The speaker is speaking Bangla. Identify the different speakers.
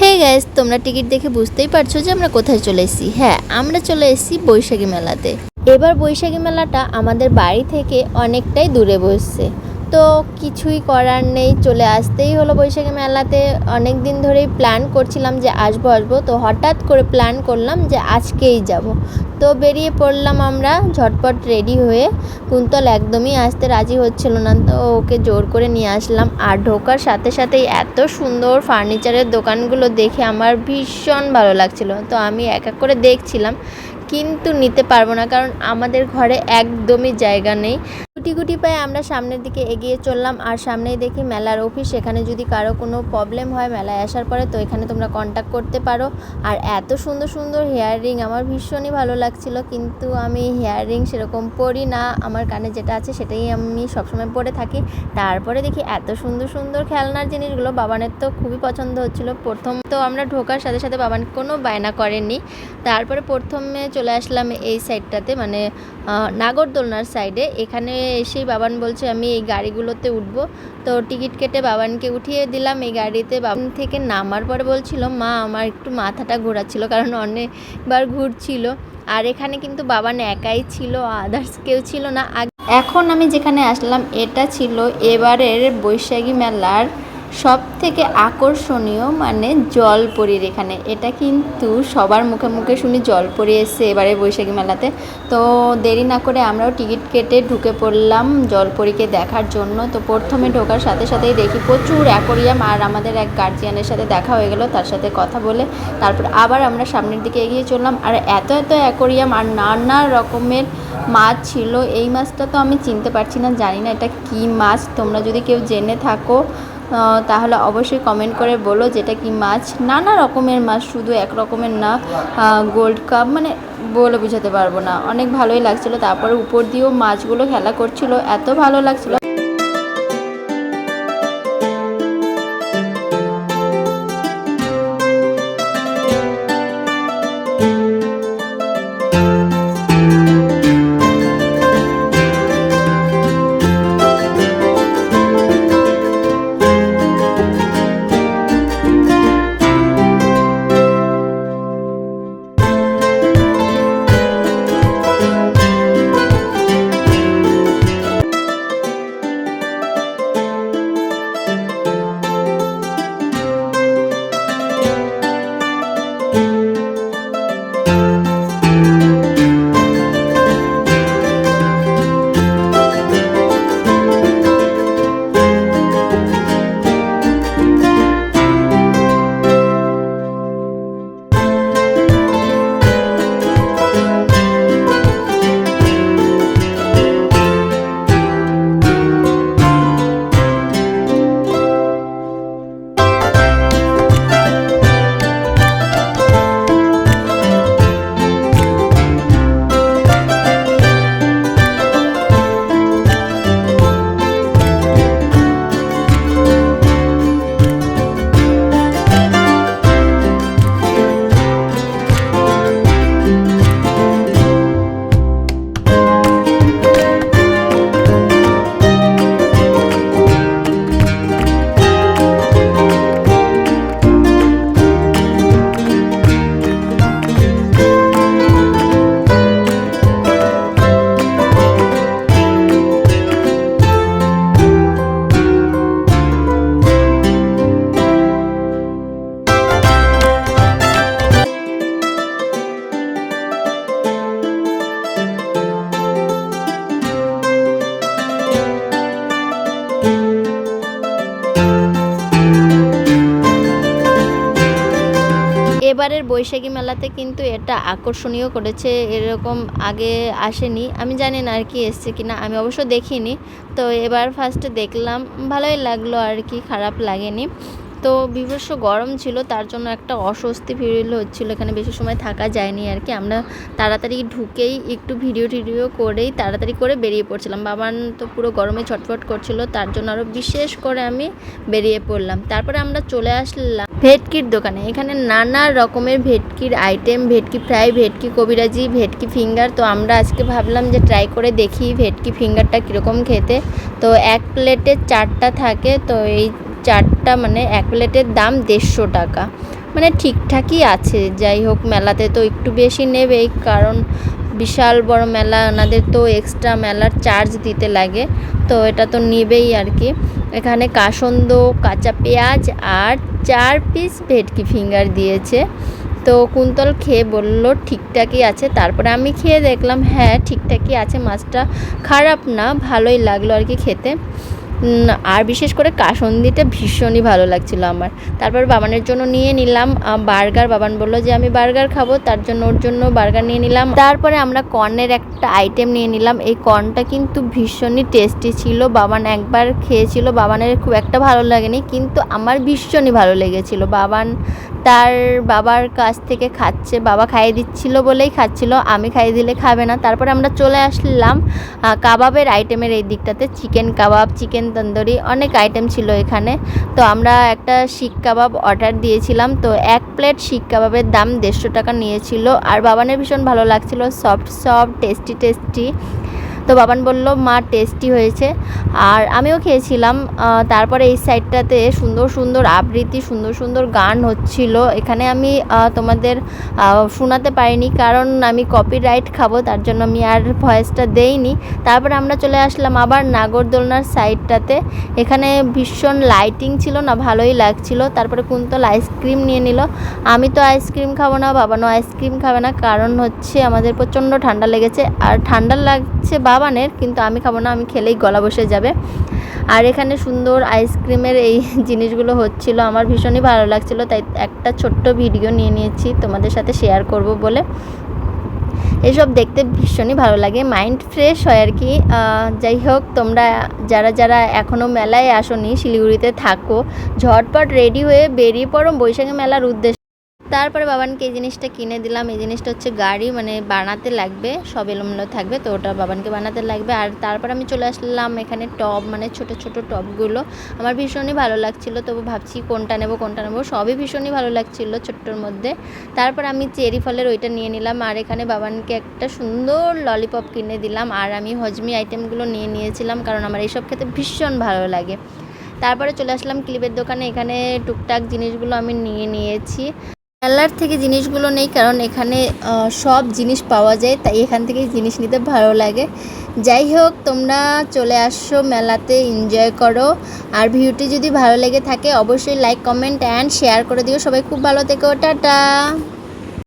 Speaker 1: হে গাইস, তোমরা টিকিট দেখে বুঝতেই পারছো যে আমরা কোথায় চলে এসেছি। হ্যাঁ, আমরা চলে এসেছি বৈশাখী মেলাতে। এবার বৈশাখী মেলাটা আমাদের বাড়ি থেকে অনেকটাই দূরে বসছে, তো কিছুই করার নেই, চলে আসতেই হলো বৈশাখী মেলাতে। অনেক দিন ধরেই প্ল্যান করছিলাম যে আসবো, তো হঠাৎ করে প্ল্যান করলাম যে আজকেই যাব। তো বেরিয়ে পড়লাম আমরা ঝটপট রেডি হয়ে। কুন্তল একদমই আসতে রাজি হচ্ছিল না, তো ওকে জোর করে নিয়ে আসলাম। আর ঢোকার সাথে সাথেই এত সুন্দর ফার্নিচারের দোকানগুলো দেখে আমার ভীষণ ভালো লাগছিল। তো আমি এক এক করে দেখছিলাম, কিন্তু নিতে পারবো না, কারণ আমাদের ঘরে একদমই জায়গা নেই। গুটি গুটি পায়ে আমরা সামনের দিকে এগিয়ে চললাম, আর সামনেই দেখি মেলার অফিস। এখানে যদি কারো কোনো প্রবলেম হয় মেলায় আসার পরে, তো এখানে তোমরা কন্ট্যাক্ট করতে পারো। আর এত সুন্দর সুন্দর হেয়াররিং আমার ভীষণই ভালো লাগছিল, কিন্তু আমি হেয়াররিং সেরকম পরি না, আমার কানে যেটা আছে সেটাই আমি সবসময় পরে থাকি। তারপরে দেখি এত সুন্দর সুন্দর খেলনার জিনিসগুলো, বাবানের তো খুবই পছন্দ হচ্ছিল। প্রথম তো আমরা ঢোকার সাথে সাথে বাবান কোনো বায়না করেনি। তারপরে প্রথমে চলে আসলাম এই সাইডটাতে, মানে নাগরদোলনার সাইডে। এখানে এসেই বাবান বলছে আমি এই গাড়িগুলোতে উঠবো, তো টিকিট কেটে বাবানকে উঠিয়ে দিলাম এই গাড়িতে। বাবান থেকে নামার পরে বলছিল মা আমার একটু মাথাটা ঘোরাচ্ছিল, কারণ অনেকবার ঘুরছিল। আর এখানে কিন্তু বাবান একাই ছিল, আদার্স কেউ ছিল না। এখন আমি যেখানে আসলাম এটা ছিল এবারের বৈশাখী মেলার সব থেকে আকর্ষণীয়, মানে জলপরীর এখানে। এটা কিন্তু সবার মুখে মুখে শুনি জলপরী এসছে এবারে বৈশাখী মেলাতে। তো দেরি না করে আমরাও টিকিট কেটে ঢুকে পড়লাম জলপরীকে দেখার জন্য। তো প্রথমে ঢোকার সাথে সাথেই দেখি প্রচুর অ্যাকোরিয়াম, আর আমাদের এক গার্জিয়ানের সাথে দেখা হয়ে গেল, তার সাথে কথা বলে তারপর আবার আমরা সামনের দিকে এগিয়ে চললাম। আর এত এত অ্যাকোরিয়াম আর নানা রকমের মাছ ছিল। এই মাছটা তো আমি চিনতে পারছি না, জানি না এটা কি মাছ। তোমরা যদি কেউ জেনে থাকো তাহলে অবশ্যই কমেন্ট করে বলো যেটা কি মাছ। নানা রকমের মাছ, শুধু এক রকমের না। গোল্ড কাপ, মানে বলে বোঝাতে পারবো না, অনেক ভালোই লাগছিল। তারপরে উপর দিয়েও মাছগুলো খেলা করছিল, এত ভালো লাগছিল। এবারের বৈশাখী মেলাতে কিন্তু এটা আকর্ষণীয় করেছে, এরকম আগে আসেনি। আমি জানি না আর কি এসছে কিনা, আমি অবশ্য দেখিনি। তো এবার ফার্স্টে দেখলাম, ভালোই লাগলো আর কি, খারাপ লাগেনি। তো বিভৎস গরম ছিল, তার জন্য একটা অস্বস্তি ফিল হচ্ছিল, এখানে বেশি সময় থাকা যায়নি আর কি। আমরা তাড়াতাড়ি ঢুকেই একটু ভিডিও করেই তাড়াতাড়ি করে বেরিয়ে পড়ছিলাম। বাবান তো পুরো গরমে ছটফট করছিল, তার জন্য আরও বিশেষ করে আমি বেরিয়ে পড়লাম। তারপরে আমরা চলে আসলাম ভেটকির দোকানে। এখানে নানা রকমের ভেটকির আইটেম, ভেটকি ফ্রাই, ভেটকি কবিরাজি, ভেটকি ফিঙ্গার। তো আমরা আজকে ভাবলাম যে ট্রাই করে দেখি ভেটকি ফিঙ্গারটা কীরকম খেতে। তো এক প্লেটে 4টা থাকে, তো এই 4টা মানে এক প্লেটের দাম 150 টাকা। মানে ঠিকঠাকই আছে। যাই হোক, মেলাতে তো একটু বেশি নেবেই, কারণ বিশাল বড় মেলা, ওনাদের তো এক্সট্রা মেলার চার্জ দিতে লাগে, তো এটা তো নেবেই আর কি। এখানে কাসন্দ, কাঁচা পেঁয়াজ আর 4 পিস ভেটকি ফিঙ্গার দিয়েছে। তো কুন্তল খেয়ে বলল ঠিকঠাকই আছে। তারপরে আমি খেয়ে দেখলাম হ্যাঁ ঠিকঠাকই আছে, মাছটা খারাপ না, ভালোই লাগলো আর কি খেতে। আর বিশেষ করে কাসন্দিটা ভীষণই ভালো লাগছিল আমার। তারপর বাবানের জন্য নিয়ে নিলাম বার্গার। বাবান বলল যে আমি বার্গার খাবো, তার জন্য ওর জন্য বার্গার নিয়ে নিলাম। তারপরে আমরা কর্নের একটা আইটেম নিয়ে নিলাম। এই কর্নটা কিন্তু ভীষণই টেস্টি ছিল। বাবান একবার খেয়েছিল, বাবানের খুব একটা ভালো লাগেনি, কিন্তু আমার ভীষণই ভালো লেগেছিল। বাবান তার বাবার কাছ থেকে খাচ্ছে, বাবা খাইয়ে দিচ্ছিল বলেই খাচ্ছিল, আমি খাইয়ে দিলে খাবে না। তারপরে আমরা চলে আসলাম কাবাবের আইটেমের এই দিকটাতে। চিকেন কাবাব, চিকেন তন্দুরি, অনেক আইটেম ছিল এখানে। তো আমরা একটা শিক কাবাব অর্ডার দিয়েছিলাম। তো 1 প্লেট শিক কাবাবের দাম 150 টাকা নিয়েছিল। আর বাবানের ভীষণ ভালো লাগছিল, সফট সফট, টেস্টি টেস্টি। তো বাবান বলল মা টেস্টি হয়েছে, আর আমিও খেয়েছিলাম। তারপরে এই সাইডটাতে সুন্দর সুন্দর আবৃত্তি, সুন্দর সুন্দর গান হচ্ছিল। এখানে আমি তোমাদের শোনাতে পারিনি, কারণ আমি কপিরাইট খাবো, তার জন্য আমি আর ভয়েসটা দেইনি। তারপরে আমরা চলে আসলাম আবার নাগরদোলনার সাইডটাতে। এখানে ভীষণ লাইটিং ছিল না, ভালোই লাগছিল। তারপরে কুন্তল আইসক্রিম নিয়ে নিল। আমি তো আইসক্রিম খাবো না, বাবানও আইসক্রিম খাবে না, কারণ হচ্ছে আমাদের প্রচণ্ড ঠান্ডা লেগেছে। আর ঠান্ডা লাগছে বাবানের, কিন্তু আমি খাবো না, আমি খেলেই গলা বসে যাবে। আর এখানে সুন্দর আইসক্রিমের এই জিনিসগুলো হচ্ছিল, আমার ভীষণই ভালো লাগছিল, তাই একটা ছোট্ট ভিডিও নিয়ে নিয়েছি তোমাদের সাথে শেয়ার করব বলে। এসব দেখতে ভীষণই ভালো লাগে, মাইন্ড ফ্রেশ হয় আর কি। যাই হোক, তোমরা যারা যারা এখনও মেলায় আসোনি, শিলিগুড়িতে থাকো, ঝটপট রেডি হয়ে বেরিয়ে পড়ো বৈশাখী মেলার উদ্দেশ্যে। তারপরে বাবানকে এই জিনিসটা কিনে দিলাম। এই জিনিসটা হচ্ছে গাড়ি, মানে বানাতে লাগবে, সব এলোমেলো থাকবে, তো ওটা বাবানকে বানাতে লাগবে। আর তারপর আমি চলে আসলাম এখানে টব, মানে ছোট ছোট টবগুলো আমার ভীষণই ভালো লাগছিল। তবু ভাবছি কোনটা নেব কোনটা নেব, সবই ভীষণই ভালো লাগছিল ছোট্টর মধ্যে। তারপর আমি চেরি ফলের ওইটা নিয়ে নিলাম। আর এখানে বাবানকে একটা সুন্দর ললিপপ কিনে দিলাম। আর আমি হজমি আইটেমগুলো নিয়ে নিয়েছিলাম, কারণ আমার এইসব খেতে ভীষণ ভালো লাগে। তারপরে চলে আসলাম ক্লিপের দোকানে। এখানে টুকটাক জিনিসগুলো আমি নিয়ে নিয়েছি। মেলার থেকে জিনিসগুলো নেই, কারণ এখানে সব জিনিস পাওয়া যায়, তাই এখান থেকে জিনিস নিতে ভালো লাগে। যাই হোক, তোমরা চলে আসো মেলাতে, এনজয় করো। আর ভিডিওটি যদি ভালো লেগে থাকে অবশ্যই লাইক, কমেন্ট অ্যান্ড শেয়ার করে দিও। সবাই খুব ভালো থেকো, টাটা।